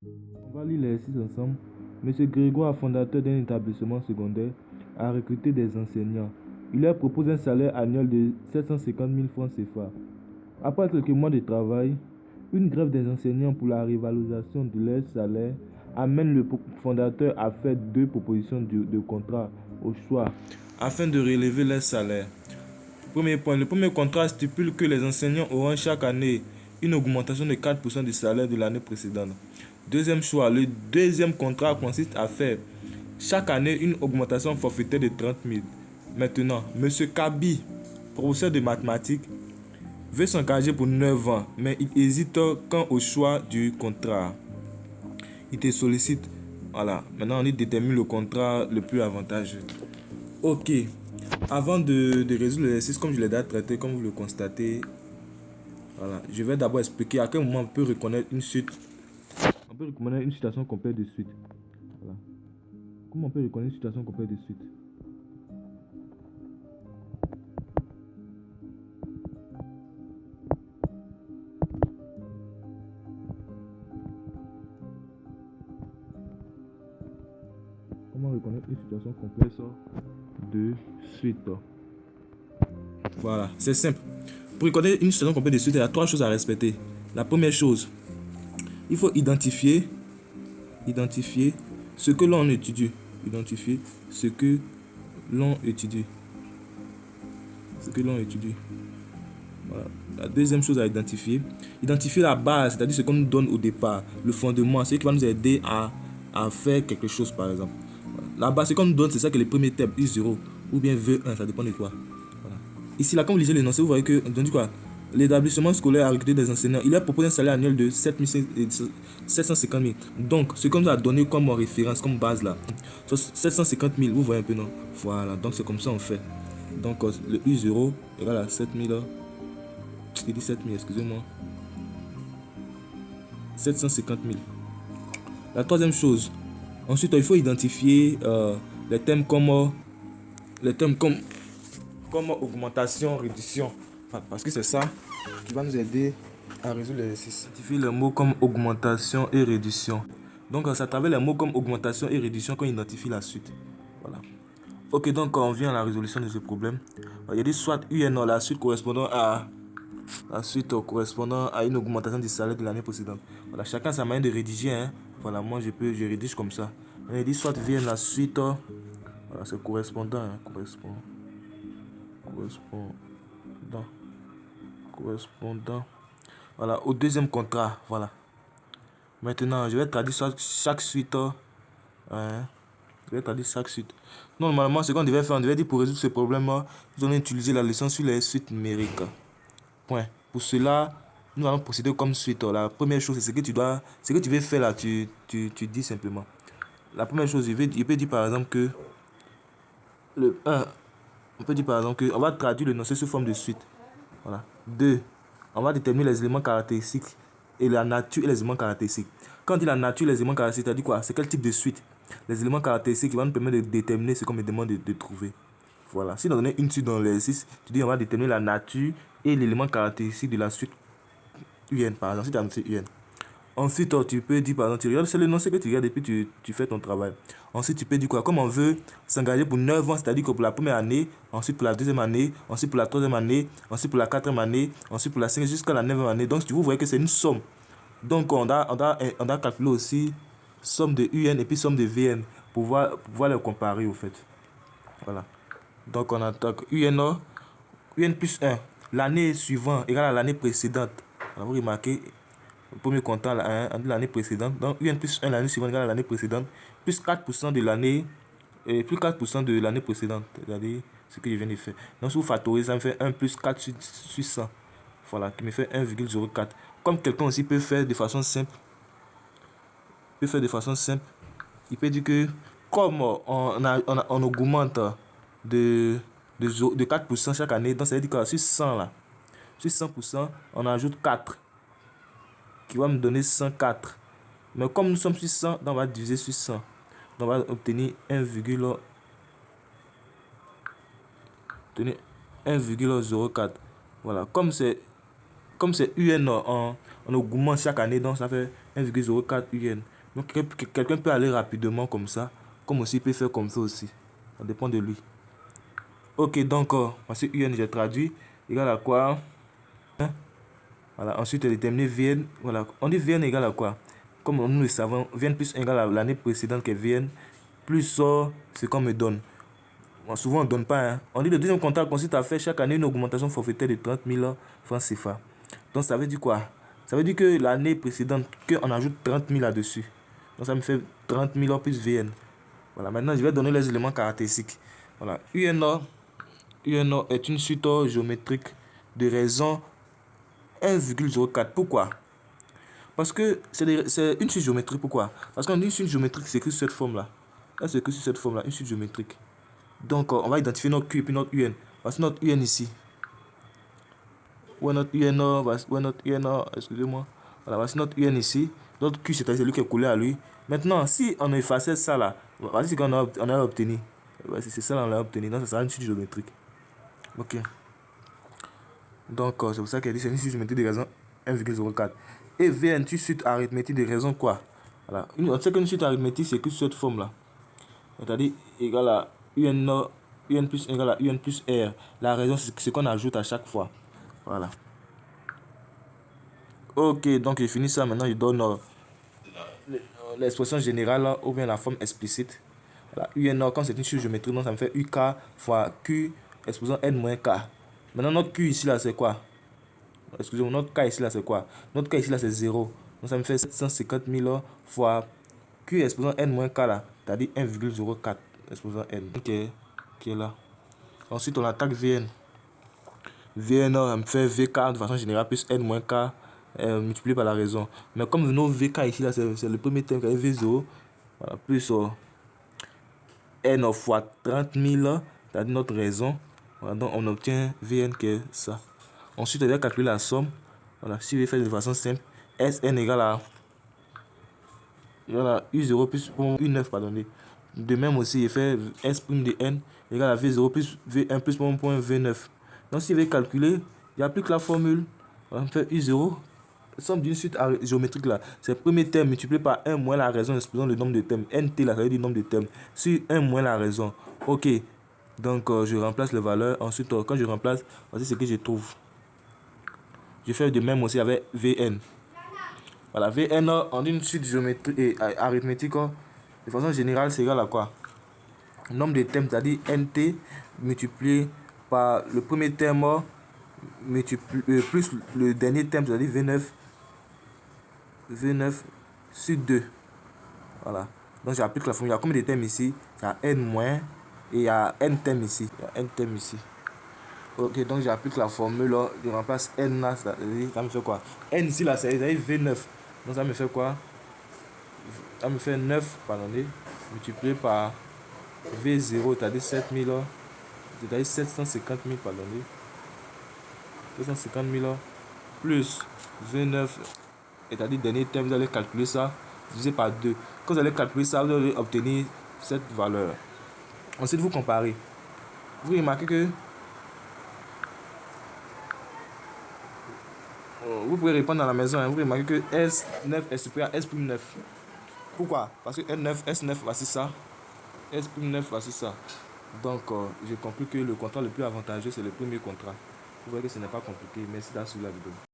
On va lire les exercices ensemble. Monsieur Grégoire, fondateur d'un établissement secondaire, a recruté des enseignants. Il leur propose un salaire annuel de 750 000 francs CFA. Après quelques mois de travail, une grève des enseignants pour la revalorisation de leur salaire amène le fondateur à faire deux propositions de contrat au choix afin de relever leur salaire. Premier point, le premier contrat stipule que les enseignants auront chaque année une augmentation de 4% du salaire de l'année précédente. Deuxième choix, le deuxième contrat consiste à faire chaque année une augmentation forfaitaire de 30 000. Maintenant, M. Kabi, professeur de mathématiques, veut s'engager pour 9 ans, mais il hésite quant au choix du contrat. Il te sollicite. Voilà, maintenant on détermine le contrat le plus avantageux. Ok, avant de résoudre l'exercice, comme je l'ai déjà traité, comme vous le constatez, voilà, je vais d'abord expliquer à quel moment on peut reconnaître une suite. On peut reconnaître une situation complète de suite. Voilà. Comment on peut reconnaître une situation complète de suite? Comment reconnaître une situation complexe de suite? Voilà, c'est simple. Pour reconnaître une situation complète de suite, il y a trois choses à respecter. La première chose, il faut identifier ce que l'on étudie. Identifier ce que l'on étudie. Ce que l'on étudie. Voilà. La deuxième chose à identifier la base, c'est-à-dire ce qu'on nous donne au départ, le fondement, c'est ce qui va nous aider à faire quelque chose, par exemple. Voilà. La base, ce qu'on nous donne, c'est ça que les premiers thèmes, I0 ou bien V1, ça dépend de toi. Voilà. Ici, là, quand vous lisez l'énoncé, vous voyez que, on dit quoi? L'établissement scolaire a recruté des enseignants. Il a proposé un salaire annuel de 750 000. Donc, ce qu'on nous a donné comme référence, comme base là, 750 000, vous voyez un peu, non? Voilà, donc c'est comme ça on fait. Donc, le I0 égale à 7 000. J'ai dit 7 000, excusez-moi. 750 000. La troisième chose, ensuite, il faut identifier les thèmes comme augmentation, réduction. Enfin, parce que c'est ça qui va nous aider à résoudre l'exercice. Identifier les mots comme augmentation et réduction. Donc, c'est à travers les mots comme augmentation et réduction qu'on identifie la suite. Voilà. Ok, donc on vient à la résolution de ce problème. Il y a dit soit UN, la suite correspondant à une augmentation du salaire de l'année précédente. Voilà, chacun sa manière de rédiger. Hein. Voilà, moi je rédige comme ça. Il dit soit vient la suite. Voilà, c'est correspondant. Hein, correspondant. Voilà, au deuxième contrat. Voilà. Maintenant, je vais traduire chaque suite. Hein, je vais traduire chaque suite. Normalement, ce qu'on devait faire, on devait dire pour résoudre ce problème, nous allons utiliser la leçon sur les suites numériques. Point. Pour cela, nous allons procéder comme suite. La première chose, c'est ce que tu veux faire là, tu dis simplement. La première chose, il peut dire par exemple que le 1, on peut dire par exemple que on va traduire le noncé sous forme de suite. Voilà. 2, on va déterminer les éléments caractéristiques et la nature et les éléments caractéristiques. Quand on dit la nature et les éléments caractéristiques, ça dit quoi? C'est quel type de suite? Les éléments caractéristiques qui vont nous permettre de déterminer ce qu'on me demande de trouver. Voilà. Si on donne une suite dans l'exercice, tu dis on va déterminer la nature et l'élément caractéristique de la suite UN, par exemple, si tu as noté UN. Ensuite, tu peux dire, par exemple, tu regardes, c'est le nom que tu regardes et puis tu fais ton travail. Ensuite, tu peux dire quoi? Comme on veut s'engager pour 9 ans, c'est-à-dire que pour la première année, ensuite pour la deuxième année, ensuite pour la troisième année, ensuite pour la quatrième année, ensuite pour la cinquième jusqu'à la neuvième année. Donc, vous voyez que c'est une somme. Donc, on a calculé aussi somme de UN et puis somme de VN pour pouvoir les comparer, au fait. Voilà. Donc, on attaque UN plus 1. L'année suivante égale à l'année précédente. Alors, vous remarquez, le premier comptant l'année précédente. Donc, UN plus 1 l'année suivante égale à l'année précédente. Plus 4% de l'année. Plus 4% de l'année précédente. Regardez ce que je viens de faire. Donc, si vous factorisez, ça me fait 1 plus 4 sur 100. Voilà, qui me fait 1,04. Comme quelqu'un aussi peut faire de façon simple. Il peut dire que comme on augmente de 4% chaque année, donc ça veut dire que sur 100 là, sur 100%, on ajoute 4 qui va me donner 104. Mais comme nous sommes sur 100, donc on va diviser sur 100. Donc on va obtenir 1,04. Voilà, comme c'est comme c'est UN en augmente chaque année, donc ça fait 1,04 UN. Donc quelqu'un peut aller rapidement comme ça, comme aussi il peut faire comme ça aussi. Ça dépend de lui. Ok, donc voici UN, j'ai traduit. Égal à quoi? Hein? Voilà, ensuite déterminer VN. Voilà, on dit VN égale à quoi? Comme nous le savons, VN plus 1 égale à l'année précédente qui est VN, plus ce qu'on me donne. Bon, souvent on ne donne pas. Hein. On dit le deuxième contrat consiste à faire chaque année une augmentation forfaitaire de 30 000 francs CFA. Donc ça veut dire quoi? Ça veut dire que l'année précédente, qu'on ajoute 30 000 là-dessus. Donc ça me fait 30 000 plus VN. Voilà, maintenant je vais donner les éléments caractéristiques. Voilà, UNO est une suite géométrique de raison 1,04. Pourquoi? Parce que c'est une suite géométrique. Pourquoi? Parce qu'on dit une suite géométrique, c'est écrit sur cette forme-là. Là, c'est écrit sur cette forme-là, une suite géométrique. Donc, on va identifier notre Q et puis notre UN. Voici notre UN ici. Où est notre UN? Où est notre UN? Excusez-moi. Voilà, voici notre UN ici. Notre Q, c'est celui qui est collé à lui. Maintenant, si on effaçait ça là, voici ce qu'on a obtenu. C'est ça qu'on a obtenu. Donc, ça sera une suite géométrique. Ok. Donc, c'est pour ça qu'elle dit c'est une suite géométrique de raison 1,04. Et VN, une suite arithmétique de raison quoi? Voilà. On sait qu'une suite arithmétique, c'est que cette forme-là. C'est-à-dire égal à UN plus égal à UN plus R. La raison, c'est ce qu'on ajoute à chaque fois. Voilà. Ok, donc j'ai fini ça. Maintenant, je donne l'expression générale ou bien la forme explicite. Voilà. UN, quand c'est une suite géométrique, donc ça me fait UK fois Q, expression N moins K. Maintenant, notre Q ici, là, c'est quoi? Excusez-moi, notre K ici, là, c'est quoi? Notre K ici, là, c'est 0. Donc, ça me fait 750 000 fois Q, exposant N moins K, là. C'est-à-dire 1,04, exposant N. Ok, qui est là. Ensuite, on attaque VN. VN, on me fait VK de façon générale, plus N moins K, multiplié par la raison. Mais comme nos VK ici, là, c'est le premier terme, qui est V0. Voilà, plus N fois 30 000, c'est-à-dire notre raison. Voilà, donc, on obtient VN qui est ça. Ensuite, on va calculer la somme. Voilà, si je vais faire de façon simple, Sn égale à U0 plus U9, pardonnez. De même aussi, il fait S' de N égale à V0 plus V1 plus mon point V9. Donc, si je vais calculer, il n'y a plus que la formule. On va faire U0. La somme d'une suite géométrique là, c'est le premier terme multiplié par 1 moins la raison exposant le nombre de termes. NT là, ça veut dire le nombre de termes. Sur 1 moins la raison. Ok. Donc, je remplace les valeurs. Ensuite, quand je remplace, voici ce que je trouve. Je fais de même aussi avec Vn. Voilà, Vn en une suite géométrique et arithmétique, de façon générale, c'est égal à quoi? Nombre de termes, c'est-à-dire nt multiplié par le premier terme plus le dernier terme, c'est-à-dire V9 sur 2. Voilà. Donc j'applique la formule. Il y a combien de termes ici? Il y a n moins et il y a n termes ici. Il y a n termes ici. Ok, donc j'applique la formule, je remplace n là, ça me fait quoi? N ici là, c'est V9. Donc ça me fait quoi? Ça me fait 9, pardonnez, multiplié par V0, c'est-à-dire 7000, c'est-à-dire 750 000, pardonnez. 750 000 plus V9, c'est-à-dire dernier terme, vous allez calculer ça, divisé par 2. Quand vous allez calculer ça, vous allez obtenir cette valeur. Ensuite, vous comparez. Vous remarquez que vous pouvez répondre à la maison, hein, vous remarquez que S9 est supérieur à S'9. Pourquoi? Parce que S9, voici ça. S'9, voici ça. Donc, je conclus que le contrat le plus avantageux, c'est le premier contrat. Vous voyez que ce n'est pas compliqué. Merci d'avoir suivi la vidéo.